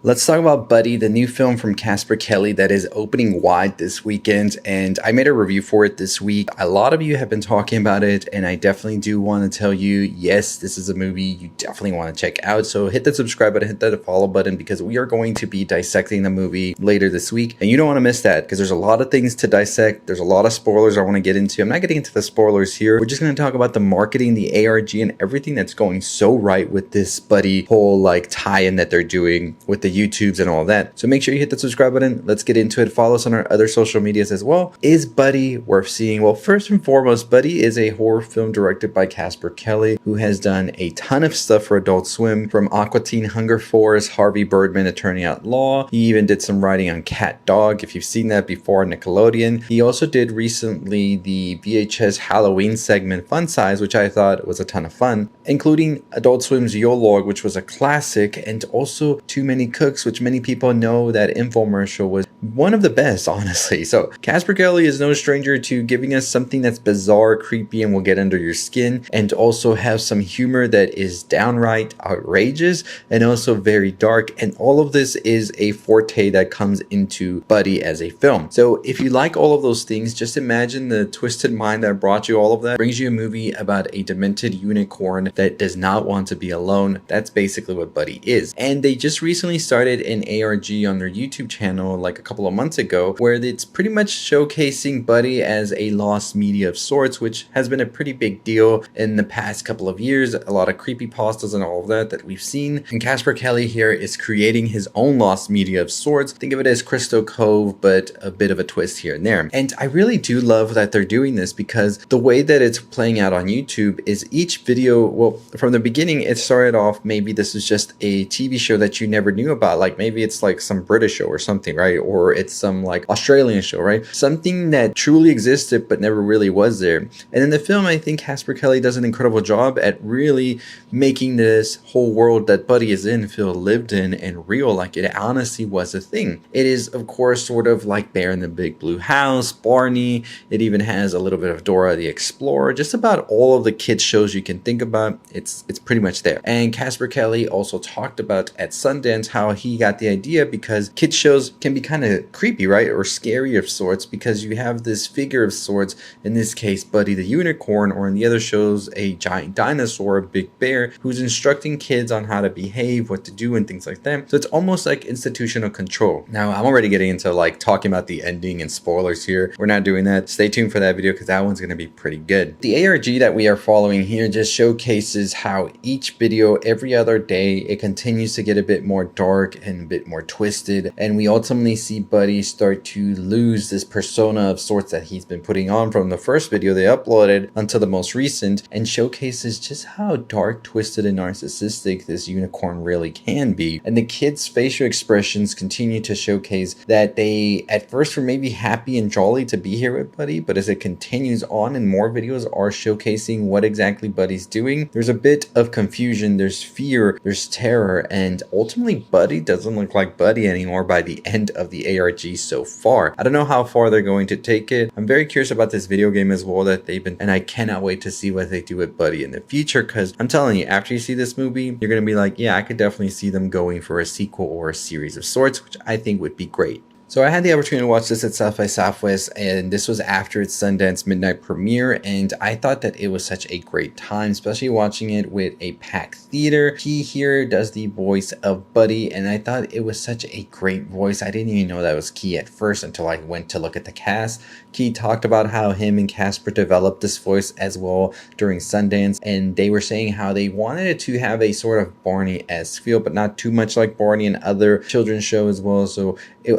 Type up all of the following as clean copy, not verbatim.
Let's talk about Buddy, the new film from Casper Kelly that is opening wide this weekend, and I made a review for it this week. A lot of you have been talking about it, and I definitely do want to tell you, yes, this is a movie you definitely want to check out. So hit that subscribe button, hit that follow button, because we are going to be dissecting the movie later this week, and you don't want to miss that because there's a lot of things to dissect. There's a lot of spoilers I want to get into. I'm not getting into the spoilers here. We're just going to talk about the marketing, the ARG, and everything that's going so right with this Buddy whole like tie-in that they're doing with the YouTubes and all that. So make sure you hit the subscribe button. Let's get into it. Follow us on our other social medias as well. Is Buddy worth seeing? Well, first and foremost, Buddy is a horror film directed by Casper Kelly, who has done a ton of stuff for Adult Swim, from Aqua Teen Hunger Force, Harvey Birdman, Attorney at Law. He even did some writing on Cat Dog, if you've seen that before, Nickelodeon. He also did recently the VHS Halloween segment Fun Size, which I thought was a ton of fun, including Adult Swim's Yolog, which was a classic, and also Too Many Cooks, which many people know that infomercial was one of the best, honestly. So Casper Kelly is no stranger to giving us something that's bizarre, creepy, and will get under your skin, and also have some humor that is downright outrageous and also very dark. And all of this is a forte that comes into Buddy as a film. So if you like all of those things, just imagine the twisted mind that brought you all of that brings you a movie about a demented unicorn that does not want to be alone. That's basically what Buddy is. And they just recently started an ARG on their YouTube channel like a couple of months ago, where it's pretty much showcasing Buddy as a lost media of sorts, which has been a pretty big deal in the past couple of years. A lot of creepypastas and all of that we've seen. And Casper Kelly here is creating his own lost media of sorts. Think of it as Crystal Cove, but a bit of a twist here and there. And I really do love that they're doing this, because the way that it's playing out on YouTube is each video, well, from the beginning, it started off, maybe this is just a TV show that you never knew about. Like maybe it's like some British show or something, right? Or it's some like Australian show, right? Something that truly existed but never really was there. And in the film, I think Casper Kelly does an incredible job at really making this whole world that Buddy is in feel lived in and real, like it honestly was a thing. It is, of course, sort of like Bear in the Big Blue House, Barney. It even has a little bit of Dora the Explorer. Just about all of the kids shows you can think about, it's pretty much there. And Casper Kelly also talked about at Sundance how he got the idea because kids shows can be kind of creepy, right? Or scary of sorts, because you have this figure of sorts, in this case Buddy the unicorn, or in the other shows a giant dinosaur, a big bear, who's instructing kids on how to behave, what to do, and things like that. So it's almost like institutional control. Now I'm already getting into like talking about the ending and spoilers here. We're not doing that. Stay tuned for that video because that one's going to be pretty good. The ARG that we are following here just showcases how each video, every other day, it continues to get a bit more dark and a bit more twisted, and we ultimately see Buddy start to lose this persona of sorts that he's been putting on from the first video they uploaded until the most recent, and showcases just how dark, twisted, and narcissistic this unicorn really can be. And the kids' facial expressions continue to showcase that they at first were maybe happy and jolly to be here with Buddy, but as it continues on and more videos are showcasing what exactly Buddy's doing, there's a bit of confusion, there's fear, there's terror, and ultimately Buddy doesn't look like Buddy anymore by the end of the ARG so far. I don't know how far they're going to take it. I'm very curious about this video game as well that they've been, and I cannot wait to see what they do with Buddy in the future, because I'm telling you, after you see this movie, you're going to be like, yeah, I could definitely see them going for a sequel or a series of sorts, which I think would be great. So I had the opportunity to watch this at South by Southwest, and this was after its Sundance midnight premiere, and I thought that it was such a great time, especially watching it with a packed theater. He here does the voice of Buddy, and I thought it was such a great voice. I didn't even know that was Key at first until I went to look at the cast. Key talked about how him and Casper developed this voice as well during Sundance, and they were saying how they wanted it to have a sort of Barney-esque feel, but not too much like Barney and other children's shows as well. So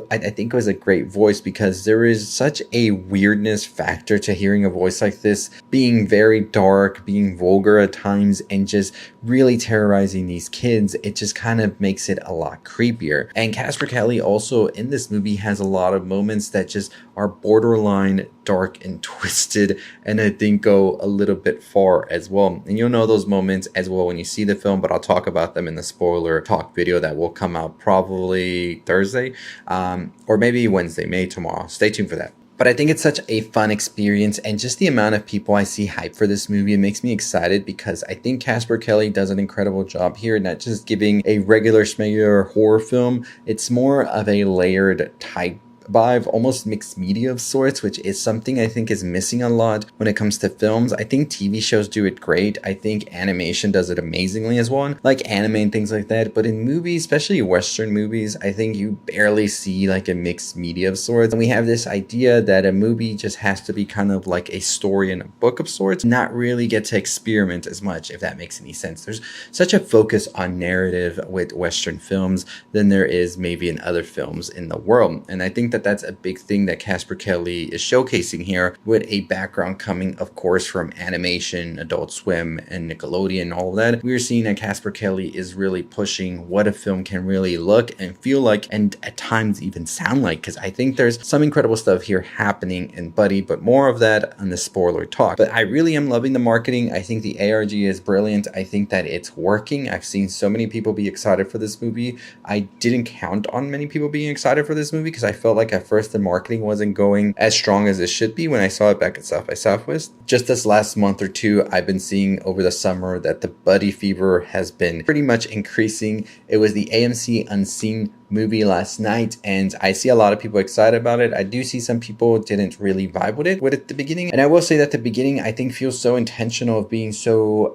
I think it was a great voice, because there is such a weirdness factor to hearing a voice like this, being very dark, being vulgar at times, and just really terrorizing these kids. It just kind of makes it a lot creepier. And Casper Kelly also in this movie has a lot of moments that just are borderline dark and twisted, and I think go a little bit far as well. And you'll know those moments as well when you see the film, but I'll talk about them in the spoiler talk video that will come out probably Thursday, or maybe Wednesday, maybe tomorrow. Stay tuned for that. But I think it's such a fun experience, and just the amount of people I see hype for this movie, it makes me excited because I think Casper Kelly does an incredible job here, not just giving a regular schmegular horror film. It's more of a layered type vibe, almost mixed media of sorts, which is something I think is missing a lot when it comes to films. I think TV shows do it great. I think animation does it amazingly as well, like anime and things like that. But in movies, especially Western movies, I think you barely see like a mixed media of sorts. And we have this idea that a movie just has to be kind of like a story in a book of sorts, not really get to experiment as much, if that makes any sense. There's such a focus on narrative with Western films than there is maybe in other films in the world. And I think that that's a big thing that Casper Kelly is showcasing here, with a background coming, of course, from animation, Adult Swim, and Nickelodeon, and all of that. We're seeing that Casper Kelly is really pushing what a film can really look and feel like, and at times even sound like, because I think there's some incredible stuff here happening in Buddy, but more of that on the spoiler talk. But I really am loving the marketing. I think the ARG is brilliant. I think that it's working. I've seen so many people be excited for this movie. I didn't count on many people being excited for this movie because I felt like at first the marketing wasn't going as strong as it should be when I saw it back at South by Southwest. Just this last month or two, I've been seeing over the summer that the Buddy fever has been pretty much increasing. It was the AMC Unseen movie last night, and I see a lot of people excited about it. I do see some people didn't really vibe with it at the beginning, and I will say that the beginning I think feels so intentional of being so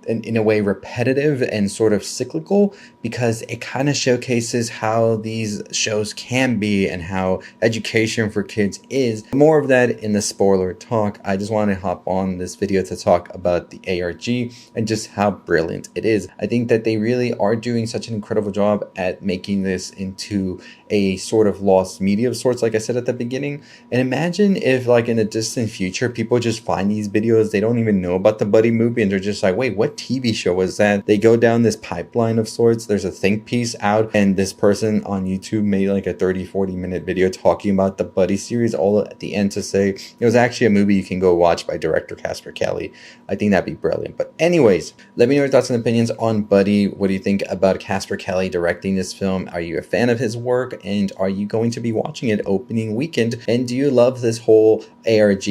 in a way repetitive and sort of cyclical, because it kind of showcases how these shows can be and how education for kids is. More of that in the spoiler talk. I just want to hop on this video to talk about the ARG and just how brilliant it is. I think that they really are doing such an incredible job at making this into a sort of lost media of sorts, like I said at the beginning. And imagine if, like, in the distant future, people just find these videos, they don't even know about the Buddy movie, and they're just like, wait, what TV show was that? They go down this pipeline of sorts. There's a think piece out, and this person on YouTube made like a 30-40 minute video talking about the Buddy series, all at the end to say it was actually a movie you can go watch by director Casper Kelly. I think that'd be brilliant. But anyways, let me know your thoughts and opinions on Buddy. What do you think about Casper Kelly directing this film? Are you a fan of his work, and are you going to be watching it opening weekend? And do you love this whole ARG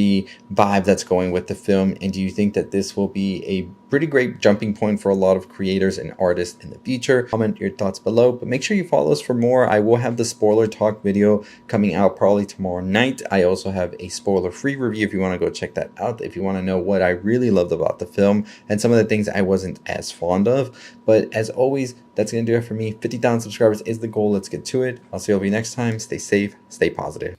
vibe that's going with the film? And do you think that this will be a pretty great jumping point for a lot of creators and artists in the future? Comment your thoughts below, but make sure you follow us for more. I will have the spoiler talk video coming out probably tomorrow night. I also have a spoiler free review if you want to go check that out, if you want to know what I really loved about the film and some of the things I wasn't as fond of. But as always, that's going to do it for me. 50,000 subscribers is the goal. Let's get to it. I'll see you next time. Stay safe, stay positive.